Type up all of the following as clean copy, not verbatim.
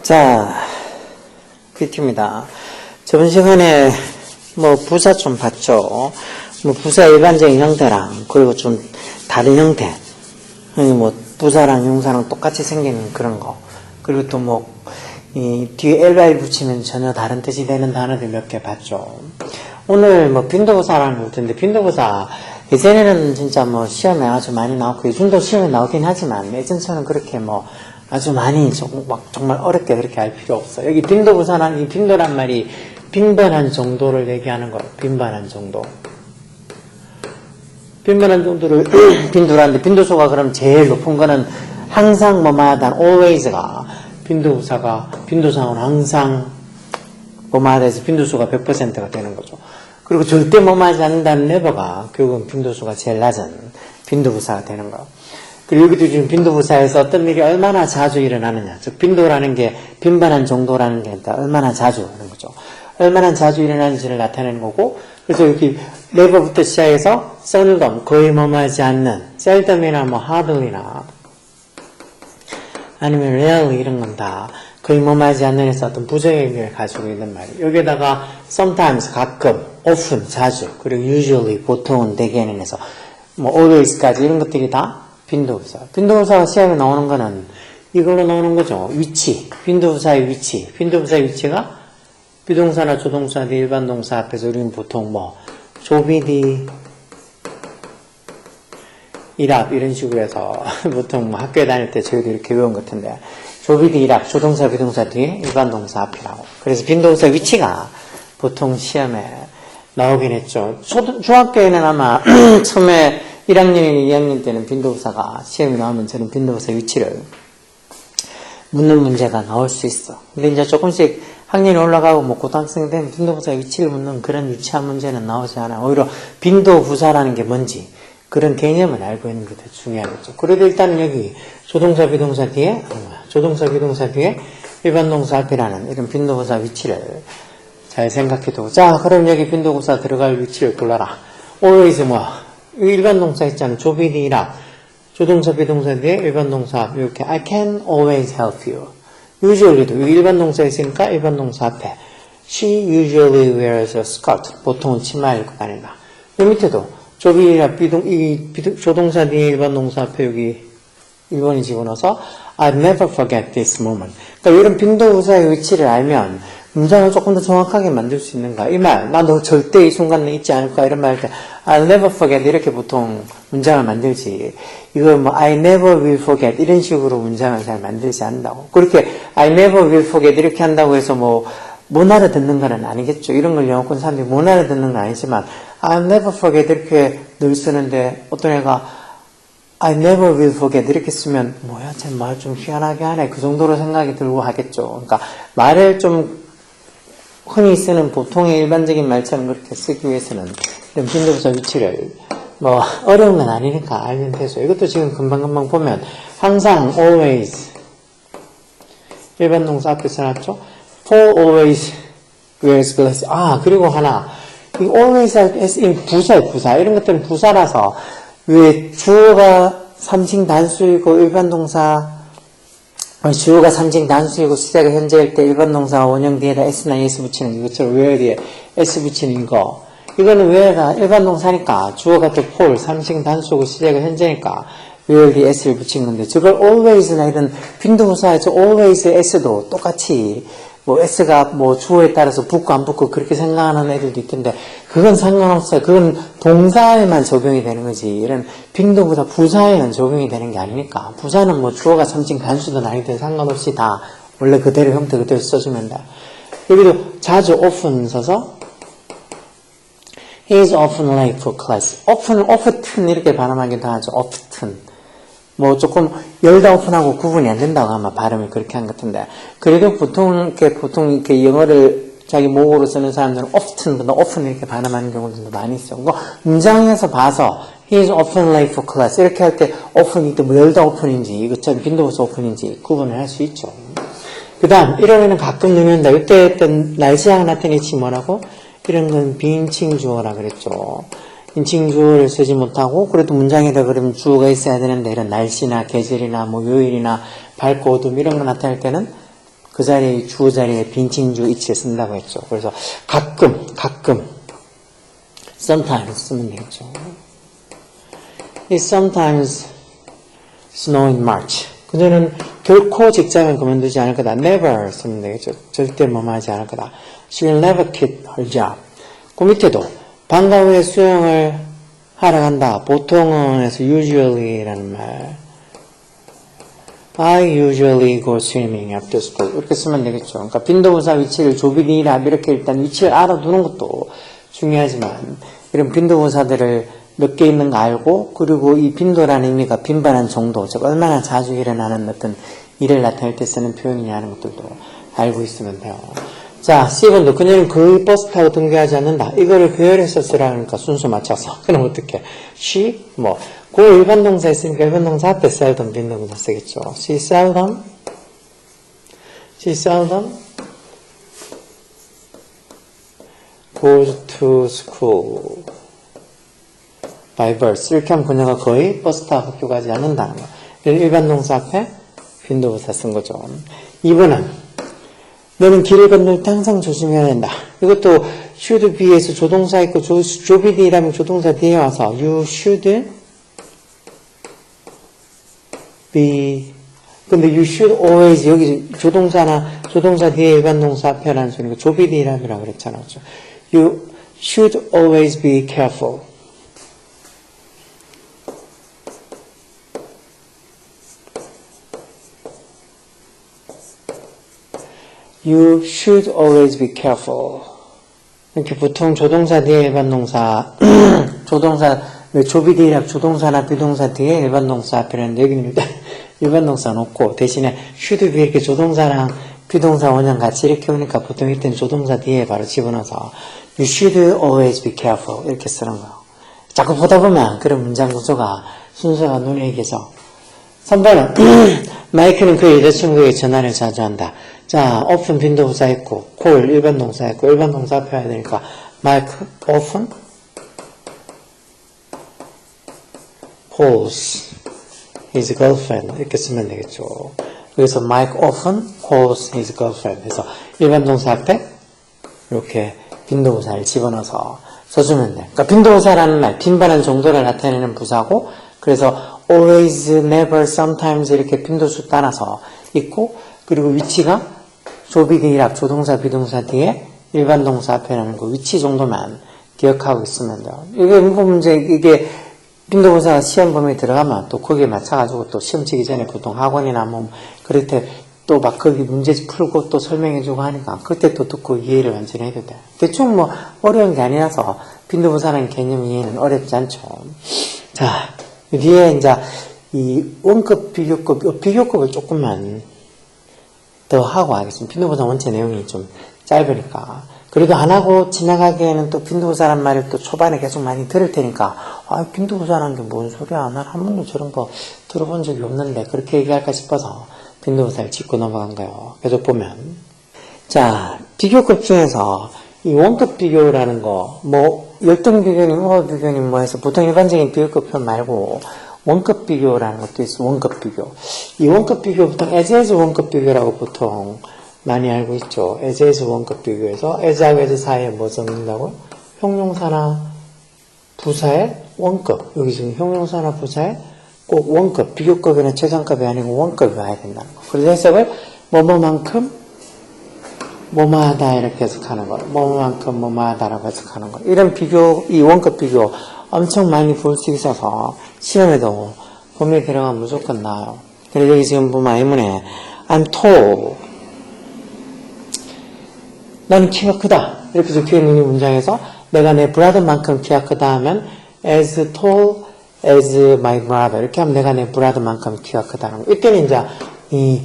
자, 퀴트입니다. 저번 시간에 부사 좀 봤죠. 부사 일반적인 형태랑 그리고 좀 다른 형태, 부사랑 용사랑 똑같이 생기는 그런 거, 그리고 또 이 뒤에 ly 붙이면 전혀 다른 뜻이 되는 단어들 몇 개 봤죠. 오늘 빈도부사라는 걸 텐데, 빈도부사 예전에는 진짜 시험에 아주 많이 나왔고, 요즘도 시험에 나오긴 하지만 예전처럼 그렇게 아주 많이 정말 어렵게 그렇게 할 필요 없어. 여기 빈도부사란, 이 빈도란 말이 빈번한 정도를 얘기하는 거예요. 빈번한 정도. 빈번한 정도를 빈도라는데, 빈도수가 그럼 제일 높은 거는 항상 뭐마다 always가 빈도상은 항상 뭐마다 해서 빈도수가 100%가 되는 거죠. 그리고 절대 뭐마하지 않는다는 never가 결국은 빈도수가 제일 낮은 빈도부사가 되는 거예요. 그리고 여기도 지금 빈도부사에서 어떤 일이 얼마나 자주 일어나느냐. 즉, 빈도라는 게 빈번한 정도라는 게 아니라 얼마나 자주 하는 거죠. 얼마나 자주 일어나는지를 나타내는 거고, 그래서 여기 never부터 시작해서 seldom, 거의 뭐하지 않는, seldom이나 hardly나 아니면 rarely 이런 건 다 거의 뭐하지 않는 에서 어떤 부정의 의미를 가지고 있는 말이에요. 여기에다가 sometimes, 가끔, often, 자주, 그리고 usually, 보통은, 대개는 해서 always까지 이런 것들이 다 빈도부사. 빈도부사가 시험에 나오는 거는 이걸로 나오는 거죠. 위치. 빈도부사의 위치. 빈도부사의 위치가 비동사나 조동사, 일반 동사 앞에서 우리는 보통 조비디, 일합 이런 식으로 해서 보통 학교에 다닐 때 저희도 이렇게 외운 것 같은데, 조비디, 일합, 조동사, 비동사 뒤에 일반 동사 앞이라고. 그래서 빈도부사 위치가 보통 시험에 나오긴 했죠. 중학교에는 아마 처음에 1학년이나 2학년 때는 빈도부사가 시험에 나오면 저는 빈도부사 위치를 묻는 문제가 나올 수 있어. 근데 이제 조금씩 학년이 올라가고 고등학생 되면 빈도부사 위치를 묻는 그런 유치한 문제는 나오지 않아요. 오히려 빈도부사라는 게 뭔지 그런 개념을 알고 있는 게 더 중요하겠죠. 그래도 일단은 여기 조동사, 비동사 뒤에 일반 동사 앞이라는 이런 빈도부사 위치를 잘 생각해두고, 자, 그럼 여기 빈도부사 들어갈 위치를 골라라. always 일반 동사 있잖아요. 조비디라 조동사, 비동사 뒤에 일반 동사 앞, 이렇게 I can always help you. usually도 일반 동사 있으니까 일반 동사 앞에 she usually wears a skirt. 보통은 치마를 입고 다닌다. 이 밑에도 조비디라 조동사 뒤에 일반 동사 앞에 여기 1번이 집어넣어서 I'll never forget this moment. 그러니까 이런 빈도부사의 위치를 알면 문장을 조금 더 정확하게 만들 수 있는 거야. 이 말, 나 너 절대 이 순간에 잊지 않을 거야. 이런 말 할 때, I'll never forget. 이렇게 보통 문장을 만들지. 이걸 I never will forget. 이런 식으로 문장을 잘 만들지 않는다고. 그렇게 I never will forget. 이렇게 한다고 해서 못 알아듣는 건 아니겠죠. 이런 걸 영어권 사람들이 못 알아듣는 건 아니지만, I'll never forget. 이렇게 늘 쓰는데, 어떤 애가 I never will forget. 이렇게 쓰면, 뭐야, 쟤 말 좀 희한하게 하네. 그 정도로 생각이 들고 하겠죠. 그러니까 말을 좀 흔히 쓰는 보통의 일반적인 말처럼 그렇게 쓰기 위해서는 이런 빈도부사 위치를 어려운 건 아니니까 알면 되죠. 이것도 지금 금방금방 보면 항상 always 일반 동사 앞에 써놨죠. Paul always wears glasses. 그리고 하나 이 always 할 때 부사 이런 것들은 부사라서 왜 주어가 3칭 단수이고 일반 동사 주어가 3칭 단수이고 시제가 현재일 때 일반 동사가 원형 뒤에다 s나 s 붙이는 이것처럼 where 뒤에 s 붙이는 이거, 이거는 where가 일반 동사니까 주어가 또 Paul 3칭 단수고 시제가 현재니까 where 뒤에 s를 붙인 건데, 저걸 always나 이런 빈도부사에서 always s도 똑같이 s가 주어에 따라서 붙고 안 붙고 그렇게 생각하는 애들도 있던데, 그건 상관없어요. 그건 동사에만 적용이 되는 거지. 이런 빈도부사 부사에는 적용이 되는 게 아니니까. 부사는 주어가 3칭 단수든 아니든 상관없이 다 원래 그대로 형태 그대로 써주면 돼. 여기도 자주 often 써서 He is often late for class. often 이렇게 발음하기도 하죠. often. 조금 열다 오픈하고 구분이 안 된다고 아마 발음을 그렇게 한 것 같은데, 그래도 보통 이렇게 영어를 자기 모국어로 쓰는 사람들은 often보다 often 이렇게 발음하는 경우도 많이 있어요. 문장에서 봐서 he is often late for class 이렇게 할 때 often이 또 열다 오픈인지 이것처럼 빈도부사 오픈인지 구분을 할 수 있죠. 그 다음 이러면은 가끔 넣는다. 이때 어떤 날씨랑 나타내지 뭐라고? 이런 건 비인칭 주어라 그랬죠. 인칭 주어를 쓰지 못하고 그래도 문장에다 그러면 주어가 있어야 되는데 이런 날씨나 계절이나 뭐 요일이나 밝고 어둠 이런 거 나타낼 때는 그 자리에 주어 자리에 빈칭주 이치에 쓴다고 했죠. 그래서 가끔 sometimes 쓰면 되겠죠. It sometimes snow in March. 그녀는 결코 직장을 그만두지 않을 거다. Never 쓰면 되겠죠. 절대 뭐하지 않을 거다. She will never quit her job. 그 밑에도 방과 후에 수영을 하러 간다. 보통은 에서 usually라는 말. I usually go swimming after school. 이렇게 쓰면 되겠죠. 그러니까 빈도부사 위치를 조비디랍 이렇게 일단 위치를 알아두는 것도 중요하지만 이런 빈도부사들을 몇 개 있는 거 알고 그리고 이 빈도라는 의미가 빈번한 정도, 즉 얼마나 자주 일어나는 어떤 일을 나타낼 때 쓰는 표현이냐는 것들도 알고 있으면 돼요. 자, C번도 그녀는 거의 버스 타고 등교하지 않는다. 이거를 배열해서 쓰라니까 순서 맞춰서. 그럼 어떻게? She, 그 일반 동사 있으니까 일반 동사 앞에 seldom 빈도부사 쓰겠죠. She seldom goes to school by bus. 이렇게 하면 그녀가 거의 버스 타고 학교 가지 않는다는 거. 일반 동사 앞에 빈도부사 쓴 거죠. 2번은 너는 길을 건널 때 항상 조심해야 된다. 이것도 should be에서 조동사 있고 조비디라면 조동사 뒤에 와서 you should be 근데 you should always 여기 조동사 뒤에 일반 동사 앞에 라는 소리가 조비디라고 그랬잖아. 그렇죠? You should always be careful. You should always be careful. 이렇게 보통 조동사 뒤에 일반 동사, 조비디랍 조동사나 비동사 뒤에 일반 동사 앞에는 여기는 일단 일반 동사 놓고 대신에 should be 이렇게 조동사랑 비동사 원형 같이 이렇게 오니까 보통 이때는 조동사 뒤에 바로 집어넣어서 You should always be careful 이렇게 쓰는 거예요. 자꾸 보다 보면 그런 문장 구조가 순서가 눈에 익혀서 3번은 마이크는 그 여자친구에게 전화를 자주 한다. 자, often 빈도부사 있고 call 일반 동사 있고 일반 동사 앞에 해야 되니까 Mike often calls his girlfriend 이렇게 쓰면 되겠죠. 그래서 Mike often calls his girlfriend 그래서 일반 동사 앞에 이렇게 빈도부사를 집어넣어서 써주면 돼. 그러니까 빈도부사라는 말 빈번한 정도를 나타내는 부사고 그래서 always, never, sometimes 이렇게 빈도수 따라서 있고 그리고 위치가 조비디랍 조동사 비동사 뒤에 일반 동사 앞에 라는 거 위치 정도만 기억하고 있으면 돼요. 이게 문제 이게 빈도부사가 시험 범위에 들어가면 또 거기에 맞춰가지고 또 시험 치기 전에 보통 학원이나 뭐 그럴 때 또 막 거기 문제 풀고 또 설명해주고 하니까 그때 또 듣고 이해를 완전히 해도 돼. 대충 뭐 어려운 게 아니라서 빈도부사라는 개념 이해는 어렵지 않죠. 자, 뒤에 이제 이 원급 비교급을 조금만 더 하고 하겠습니다. 빈도부사 원체 내용이 좀 짧으니까. 그래도 안 하고 지나가기에는 또 빈도부사란 말을 또 초반에 계속 많이 들을 테니까 빈도부사라는 게 뭔 소리야. 난 한 번도 저런 거 들어본 적이 없는데 그렇게 얘기할까 싶어서 빈도부사를 짚고 넘어간 거예요. 계속 보면 자, 비교급 중에서 이 원급 비교라는 거 열등 비교님, 호흡 비교님 해서 보통 일반적인 비교급 표현 말고 원급 비교라는 것도 있어. 원급 비교. 이 원급 비교 보통 as 원급 비교라고 보통 많이 알고 있죠. as 원급 비교에서 as하고 as 사이에 뭐 적는다고? 형용사나 부사의 원급. 여기 지금 형용사나 부사의 꼭 원급, 비교급이나 최상급이 아니고 원급이 와야 된다는 거. 그래서 해석을 뭐뭐만큼 뭐뭐하다 이렇게 해석하는 거. 뭐뭐만큼 뭐뭐하다라고 해석하는 거. 이런 비교, 이 원급 비교 엄청 많이 볼 수 있어서 시험에도 범위에 들어가면 무조건 나와요. 그래서 여기 지금 보면 예문에 I'm tall. 나는 키가 크다. 이렇게 적혀있는 이 문장에서 내가 내 브라더만큼 키가 크다 하면 as tall as my brother. 이렇게 하면 내가 내 브라더만큼 키가 크다는 거. 이때는 이제 이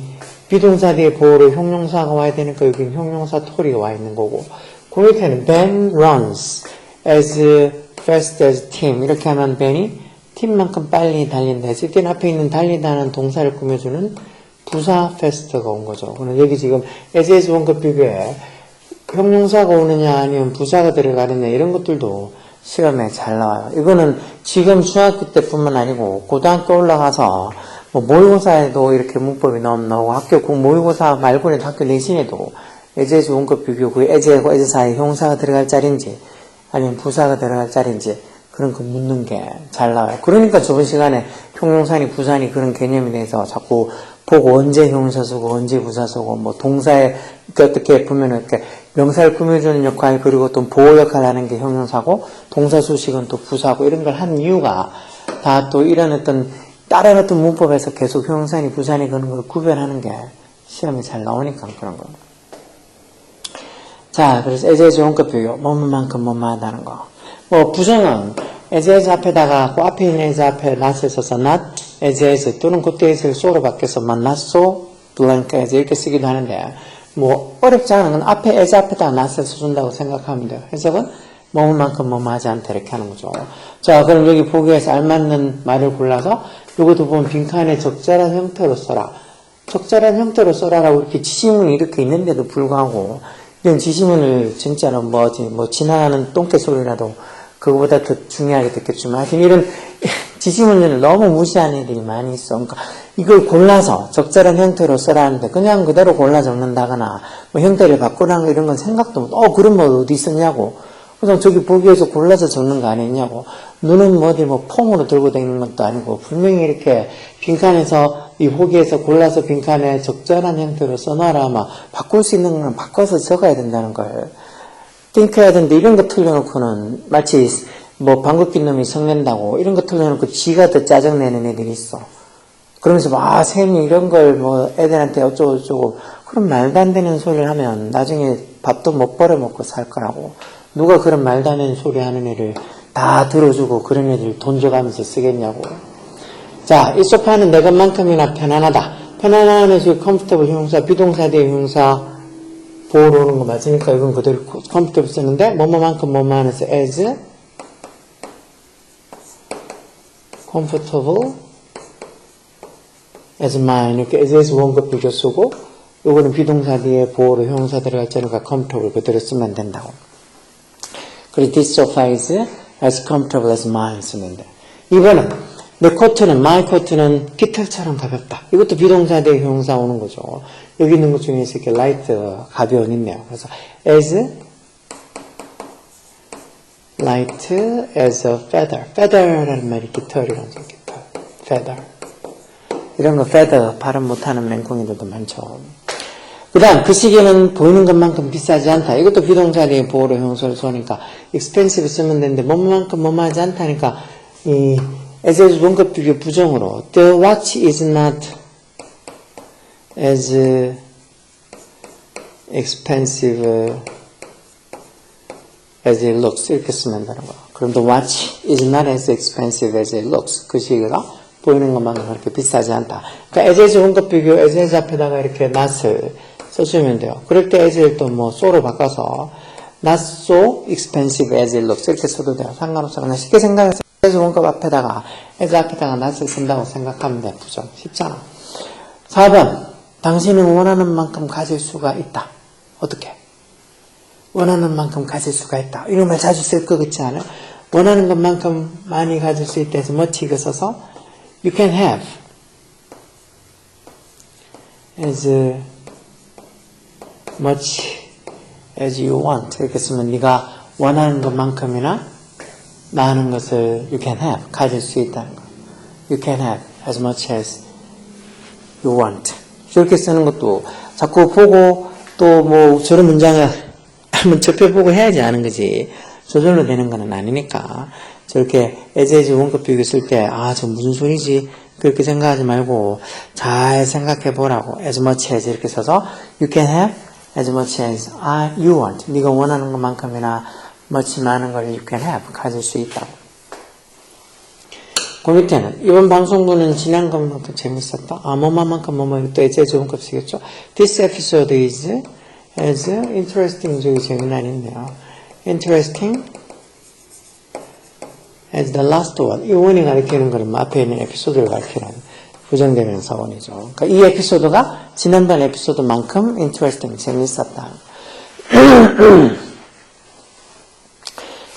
비동사 뒤에 보호로 형용사가 와야 되니까 여기는 형용사 tall이 와 있는 거고 그 밑에는 Ben runs as fast as Tim. 이렇게 하면 Ben이 팀만큼 빨리 달린다 했을 때는 앞에 있는 달리다는 동사를 꾸며주는 부사 fast가 온 거죠. 그럼 여기 지금 as 원급 비교에 형용사가 오느냐 아니면 부사가 들어가느냐 이런 것들도 시험에 잘 나와요. 이거는 지금 중학교 때뿐만 아니고 고등학교 올라가서 뭐 모의고사에도 이렇게 문법이 나오고 학교 모의고사 말고는 학교 내신에도 예제주 원급 비교 그 예제하고 예제 사이에 형사가 들어갈 자리인지 아니면 부사가 들어갈 자리인지 그런 거 묻는 게 잘 나와요. 그러니까 저번 시간에 형용사니 부사니 그런 개념에 대해서 자꾸 보고 언제 형용사 쓰고 언제 부사 쓰고 뭐 동사에 어떻게 보면은 이렇게 명사를 꾸며주는 역할 그리고 또 보호 역할을 하는 게 형용사고 동사 수식은 또 부사고 이런 걸 한 이유가 다 또 이런 어떤 다른 어떤 문법에서 계속 형용사니 부사니 그런 걸 구별하는 게 시험에 잘 나오니까 그런 거. 자, 그래서 에제즈 원급 비교 뭐뭐만큼 뭐뭐하다는 거. 뭐 부정은 에제즈 앞에다가 그 앞에 있는 에제 앞에 not을 써서 not 에제즈 또는 그때 에제를 so로 바뀌어서 not so blank 에제 이렇게 쓰기도 하는데 뭐 어렵지 않은 건 앞에 에제 앞에다가 not을 써준다고 생각하면 돼요. 해석은 뭐뭐만큼 뭐뭐하지 않다 이렇게 하는 거죠. 자, 그럼 여기 보기에서 알맞는 말을 골라서 요것도 보면 빈칸에 적절한 형태로 써라. 적절한 형태로 써라라고 이렇게 지시문이 이렇게 있는데도 불구하고 이런 지시문을 진짜로 뭐 지나가는 똥개 소리라도 그거보다 더 중요하게 듣겠지만 하여튼 이런 지시문을 너무 무시하는 애들이 많이 있어. 그러니까 이걸 골라서 적절한 형태로 써라는데 그냥 그대로 골라 적는다거나 뭐 형태를 바꾸라는 거 이런 건 생각도 못 그런 뭐 어디 있었냐고. 그래서 저기 보기에서 골라서 적는 거 아니냐고. 눈은 뭐 어디 뭐 폼으로 들고 다니는 것도 아니고 분명히 이렇게 빈칸에서 이 보기에서 골라서 빈칸에 적절한 형태로 써놔라. 막 바꿀 수 있는 건 바꿔서 적어야 된다는 걸 띵크해야 되는데 이런 거 틀려놓고는 마치 뭐 방귀 낀 놈이 성낸다고 이런 거 틀려놓고 지가 더 짜증내는 애들이 있어. 그러면서 막 쌤이 이런 걸 뭐 애들한테 어쩌고 그런 말도 안 되는 소리를 하면 나중에 밥도 못 벌어먹고 살 거라고. 누가 그런 말도 안 되는 소리 하는 애를 다 들어주고 그런 애들 돈 줘가면서 쓰겠냐고. 자, 이 소파는 내 것만큼이나 편안하다. 편안함은 지금 comfortable 형용사, 비동사 대 형용사 보호로 오는 거 맞으니까 이건 그대로 comfortable 쓰는데 뭐뭐만큼 뭐뭐하면서 as comfortable as mine 이렇게 as 원급 비교 쓰고 요거는 비동사 뒤에 보호로 형용사 들어갈 때니까 comfortable 그대로 쓰면 된다고. 그리고 this sofa is as comfortable as mine 쓰면 돼. 이거는 내 코트는 my 코트는 깃털처럼 가볍다. 이것도 비동사 대 형용사 오는 거죠. 여기 있는 것 중에서 이렇게 light 가벼운 있네요. 그래서 as light as a feather. feather라는 말이 깃털이라는 거 깃털. feather. 이런 거 feather 발음 못하는 맹꽁이들도 많죠. 그 다음 그 시계는 보이는 것만큼 비싸지 않다. 이것도 비동사 뒤에 보호로 형용사를 써니까 expensive 쓰면 되는데 뭐만큼 뭐하지 않다니까 이 as 원급 비교 부정으로 the watch is not as expensive as it looks 이렇게 쓰면 되는 거야. 그럼 the watch is not as expensive as it looks. 그 시계가 보이는 것만큼 그렇게 비싸지 않다. 그러니까 as 원급 비교 as 앞에다가 이렇게 not을 써주면 돼요. 그럴 때 as를 또 뭐 so로 바꿔서 not so expensive as it looks 이렇게 써도 돼요. 상관없어. 그냥 쉽게 생각해서 as 원급 앞에다가 as 앞에다가 not을 쓴다고 생각하면 돼. 부정. 쉽잖아. 4번 당신은 원하는 만큼 가질 수가 있다. 어떻게? 원하는 만큼 가질 수가 있다. 이런 말 자주 쓸 것 같지 않아요? 원하는 것만큼 많이 가질 수 있다 해서 much 이거 써서 you can have as much as you want 이렇게 쓰면 네가 원하는 것만큼이나 많은 것을 you can have 가질 수 있다는 거. you can have as much as you want 이렇게 쓰는 것도 자꾸 보고 또 뭐 저런 문장을 한번 접해보고 해야지 아는 거지 저절로 되는 건 아니니까 저렇게 as 원급 비교 쓸 때 저 무슨 소리지 그렇게 생각하지 말고 잘 생각해 보라고 as much as 이렇게 써서 you can have as much as you want. 네가 원하는 것만큼이나 much 많은 걸 you can have. 가질 수 있다고. 그 밑에는 이번 방송분은 지난 것만큼 재밌었다. 뭐만큼 또 애제 좋은 값 쓰겠죠. This episode is as interesting. 저기 재미난 있네요. Interesting as the last one. 이 원이 가리키는 거는 앞에 있는 에피소드를 가리키는 부정대명사 원이죠. 그러니까 이 에피소드가 지난번 에피소드만큼 interesting, 재밌었다.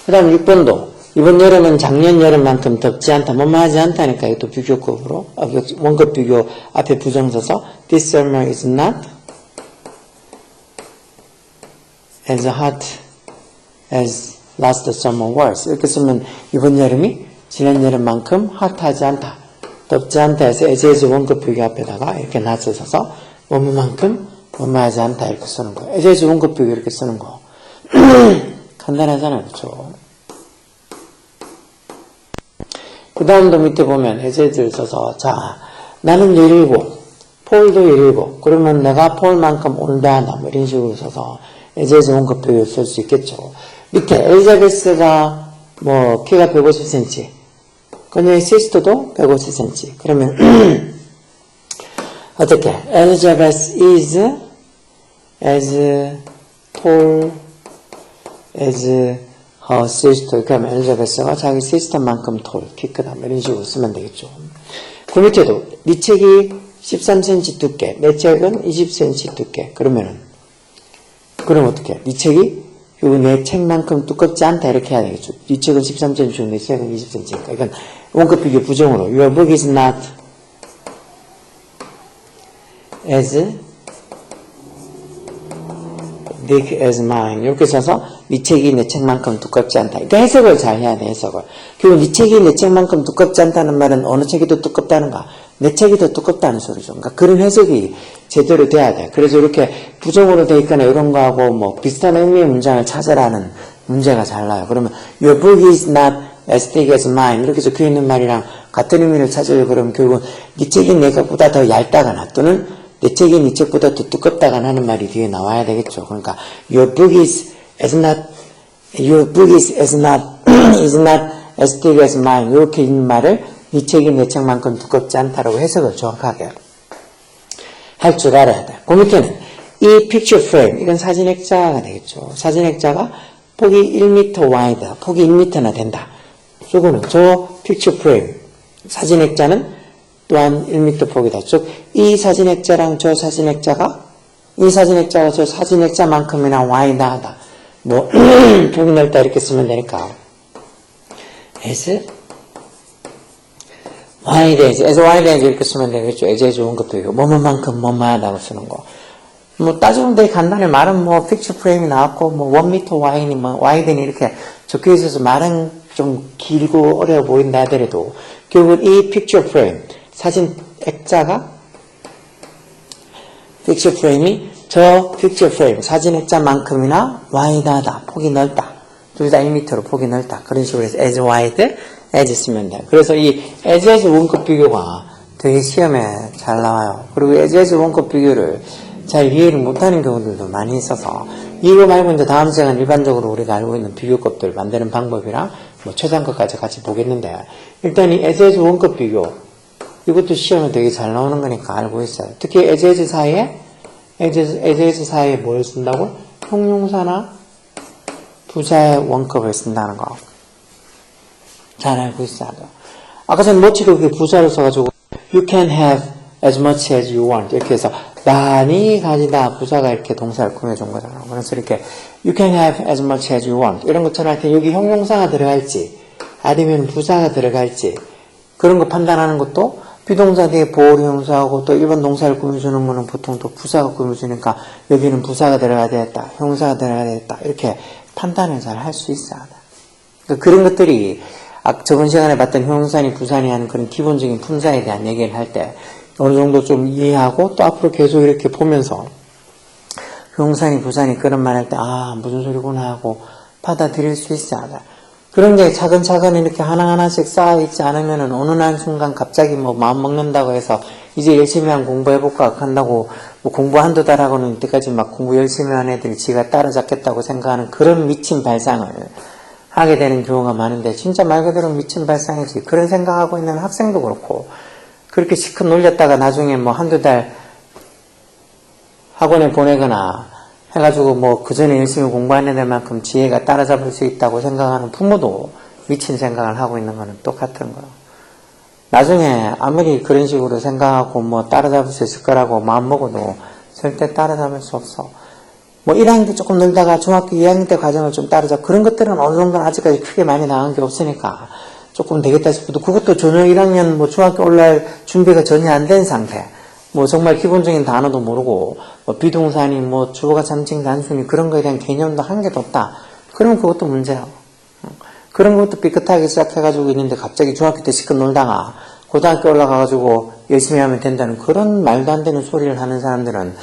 그 다음 6번도 이번 여름은 작년 여름만큼 덥지 않다. 뭐뭐 하지 않다니까 이것도 비교급으로 원급 비교 앞에 부정 써서 This summer is not as hot as last summer was. 이렇게 쓰면 이번 여름이 지난 여름만큼 핫하지 않다. 덥지 않다 해서 as 원급 비교 앞에다가 이렇게 낫을 써서 뭐뭐만큼 뭐뭐 하지 않다 이렇게 쓰는 거예요. as 원급 비교 이렇게 쓰는 거. 간단하잖아요. 그렇죠? 그 다음도 밑에 보면 as를 써서 자 나는 17 폴도 17 그러면 내가 폴만큼 올드하다 뭐 이런 식으로 써서 as 원급 비교를 쓸 수 있겠죠. 밑에 엘리자베스가 뭐 키가 150cm 그녀의 시스터도 150cm 그러면 어떻게 Elizabeth is as tall as her sister. 그러면 엘리자베스가 자기 시스터만큼 tall, 키 크다 이런 식으로 쓰면 되겠죠. 그 밑에도 네 책이 13cm 두께 내 책은 20cm 두께 그러면 어떻게 네 책이 내 책만큼 두껍지 않다 이렇게 해야 되겠죠. 네 책은 13cm 내 책은 20cm니까 이건 원급 비교 부정으로 Your book is not as thick as mine 이렇게 써서 네 책이 내 책만큼 두껍지 않다. 그러니까 해석을 잘 해야 돼. 해석을. 그리고 네 책이 내 책만큼 두껍지 않다는 말은 어느 책이 더 두껍다는가? 내 책이 더 두껍다는 소리죠. 그러니까 그런 해석이 제대로 돼야 돼. 그래서 이렇게 부정으로 돼 있거나 이런 거하고 뭐 비슷한 의미의 문장을 찾으라는 문제가 잘 나요. 그러면 Your book is not as thick as mine 이렇게 적혀 있는 말이랑 같은 의미를 찾으려고 그러면 결국은 네 책이 내가보다 더 얇다거나 또는 내 책이 네 책보다 더 두껍다거나 하는 말이 뒤에 나와야 되겠죠. 그러니까 Your book is as not as thick as mine 이렇게 있는 말을 네 책이 내 책만큼 두껍지 않다라고 해석을 정확하게 할 줄 알아야 돼. 그 밑에는 이 picture frame 이건 사진 액자가 되겠죠. 사진 액자가 폭이 1m wide 폭이 1m나 된다. 요거는 저 picture frame 사진 액자는 또한 1m 폭이다. 즉 이 사진 액자랑 저 사진 액자가 이 사진 액자가 저 사진 액자만큼이나 wide하다. 뭐 폭이 넓다 이렇게 쓰면 되니까 as wide as 이렇게 쓰면 되겠죠. as 좋은 것도 이거 뭐뭐만큼 뭐뭐하다고 쓰는 거. 뭐 따지면 되게 간단해. 말은 뭐 picture frame이 나왔고 뭐 1m wide니 뭐 wide니 이렇게 적혀 있어서 말은 좀 길고 어려워 보인다 하더라도 결국 이 picture frame 사진 액자가 picture frame이 저 picture frame 사진 액자만큼이나 wide하다. 폭이 넓다. 둘 다 1m로 폭이 넓다. 그런 식으로 해서 as wide as 쓰면 돼요. 그래서 이 as 원급 비교가 되게 시험에 잘 나와요. 그리고 as 원급 비교를 잘 이해를 못하는 경우들도 많이 있어서 이거 말고 이제 다음 시간은 일반적으로 우리가 알고 있는 비교급들 만드는 방법이랑 뭐 최상급까지 같이 보겠는데 일단 이 as 원급 비교 이것도 시험에 되게 잘 나오는 거니까 알고 있어요. 특히 as 사이에 뭘 쓴다고? 형용사나 부사의 원급을 쓴다는 거. 잘 알고 있어야 돼요. 아까 전에 멋지게 그 부사를 써가지고 You can have as much as you want 이렇게 해서 많이 가지다 부사가 이렇게 동사를 꾸며준 거잖아요. 그래서 이렇게 You can have as much as you want 이런 것처럼 할 때 여기 형용사가 들어갈지 아니면 부사가 들어갈지 그런 거 판단하는 것도 비동사 뒤에 보호형사하고 또 일반 동사를 꾸며주는 거는 보통 또 부사가 꾸며주니까 여기는 부사가 들어가야 되겠다 형사가 들어가야 되겠다 이렇게 판단을 잘 할 수 있어야 돼. 그러니까 그런 것들이 저번 시간에 봤던 형용사니 부사니 하는 그런 기본적인 품사에 대한 얘기를 할 때 어느 정도 좀 이해하고 또 앞으로 계속 이렇게 보면서 형용사니 부사니 그런 말 할 때 무슨 소리구나 하고 받아들일 수 있어야 돼. 그런 게 차근차근 이렇게 하나하나씩 쌓여있지 않으면은 어느 날 순간 갑자기 뭐 마음 먹는다고 해서 이제 열심히 한 공부해볼까 한다고 뭐 공부 한두 달 하고는 이때까지 막 공부 열심히 한 애들이 지가 따라잡겠다고 생각하는 그런 미친 발상을 하게 되는 경우가 많은데 진짜 말 그대로 미친 발상이지. 그런 생각하고 있는 학생도 그렇고 그렇게 시컷 놀렸다가 나중에 뭐 한두 달 학원에 보내거나 해가지고 뭐 그 전에 열심히 공부한 애들만큼 지혜가 따라잡을 수 있다고 생각하는 부모도 미친 생각을 하고 있는 거는 똑같은 거예요. 나중에 아무리 그런 식으로 생각하고 뭐 따라잡을 수 있을 거라고 마음먹어도 절대 따라잡을 수 없어. 뭐 1학년 때 조금 놀다가 중학교 2학년 때 과정을 좀 따르자. 그런 것들은 어느 정도는 아직까지 크게 많이 나간 게 없으니까 조금 되겠다 싶어도 그것도 전혀 1학년 뭐 중학교 올라갈 준비가 전혀 안 된 상태. 뭐 정말 기본적인 단어도 모르고 뭐 비동사니 뭐 주어가 잠칭 단순히 그런 거에 대한 개념도 한 개도 없다. 그러면 그것도 문제야. 그런 것도 삐끗하게 시작해가지고 있는데 갑자기 중학교 때 시컷 놀다가 고등학교 올라가가지고 열심히 하면 된다는 그런 말도 안 되는 소리를 하는 사람들은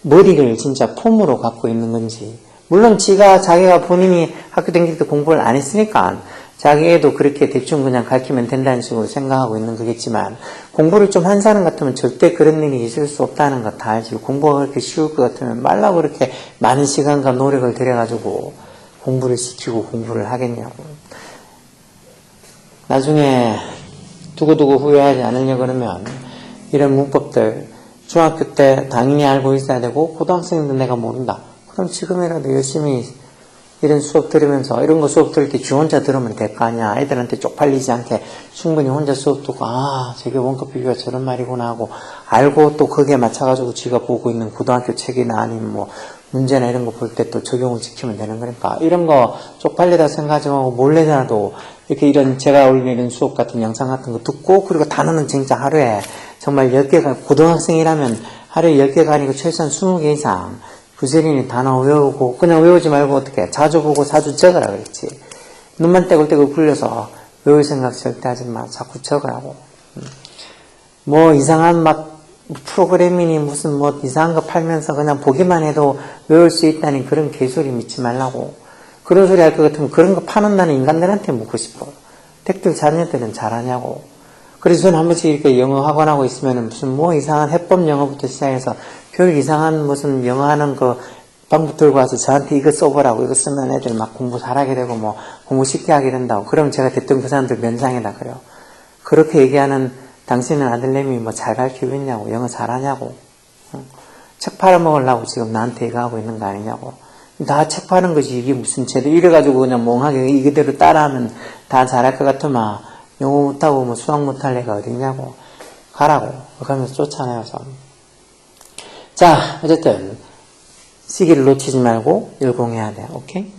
머리를 진짜 폼으로 갖고 있는 건지. 물론 자기가 본인이 학교 다닐 때 공부를 안 했으니까 자기 애도 그렇게 대충 그냥 가르치면 된다는 식으로 생각하고 있는 거겠지만 공부를 좀 한 사람 같으면 절대 그런 일이 있을 수 없다는 거 다 알지. 공부가 그렇게 쉬울 것 같으면 말라고 그렇게 많은 시간과 노력을 들여가지고 공부를 시키고 공부를 하겠냐고. 나중에 두고두고 후회하지 않으려고 그러면 이런 문법들 중학교 때 당연히 알고 있어야 되고 고등학생도 내가 모른다. 그럼 지금이라도 열심히 이런 수업 들으면서 이런 거 수업 들을 때 지 혼자 들으면 될 거 아니야. 애들한테 쪽팔리지 않게 충분히 혼자 수업 듣고 저게 원급 비교가 저런 말이구나 하고 알고 또 거기에 맞춰가지고 지가 보고 있는 고등학교 책이나 아니면 뭐 문제나 이런 거 볼 때 또 적용을 지키면 되는 거니까 이런 거 쪽팔리다 생각하지 말고 몰래라도 이렇게 이런 제가 올리는 수업 같은 영상 같은 거 듣고 그리고 단어는 진짜 하루에 정말 10개가 고등학생이라면 하루에 10개가 아니고 최소한 20개 이상 부지런히 단어 외우고 그냥 외우지 말고 어떻게 자주 보고 자주 적으라 그랬지. 눈만 떼굴떼굴 굴려서 외울 생각 절대 하지 마. 자꾸 적으라고. 뭐 이상한 막 프로그램이니 무슨 뭐 이상한 거 팔면서 그냥 보기만 해도 외울 수 있다는 그런 개소리 믿지 말라고. 그런 소리 할 것 같으면 그런 거 파는 나는 인간들한테 묻고 싶어. 댁들 자녀들은 잘하냐고. 그래서 저는 한 번씩 이렇게 영어 학원하고 있으면 무슨 뭐 이상한 해법 영어부터 시작해서 별 이상한 무슨 영어 하는 거 방법 들고 와서 저한테 이거 써보라고. 이거 쓰면 애들 막 공부 잘하게 되고 뭐 공부 쉽게 하게 된다고. 그럼 제가 대뜸 그 사람들 면상에다 그래요. 그렇게 얘기하는 당신은 아들내미 뭐 잘 가르치고 있냐고. 영어 잘하냐고. 책 팔아먹으려고 지금 나한테 얘기하고 있는 거 아니냐고. 다 책 파는 거지. 이게 무슨 제대로 이래가지고 그냥 멍하게 이대로 따라하면 다 잘할 것 같으면 영어 못하고 뭐 수학 못할 애가 어딨냐고. 가라고. 그러면서 쫓아내요. 자, 어쨌든 시기를 놓치지 말고 열공해야 돼. 오케이?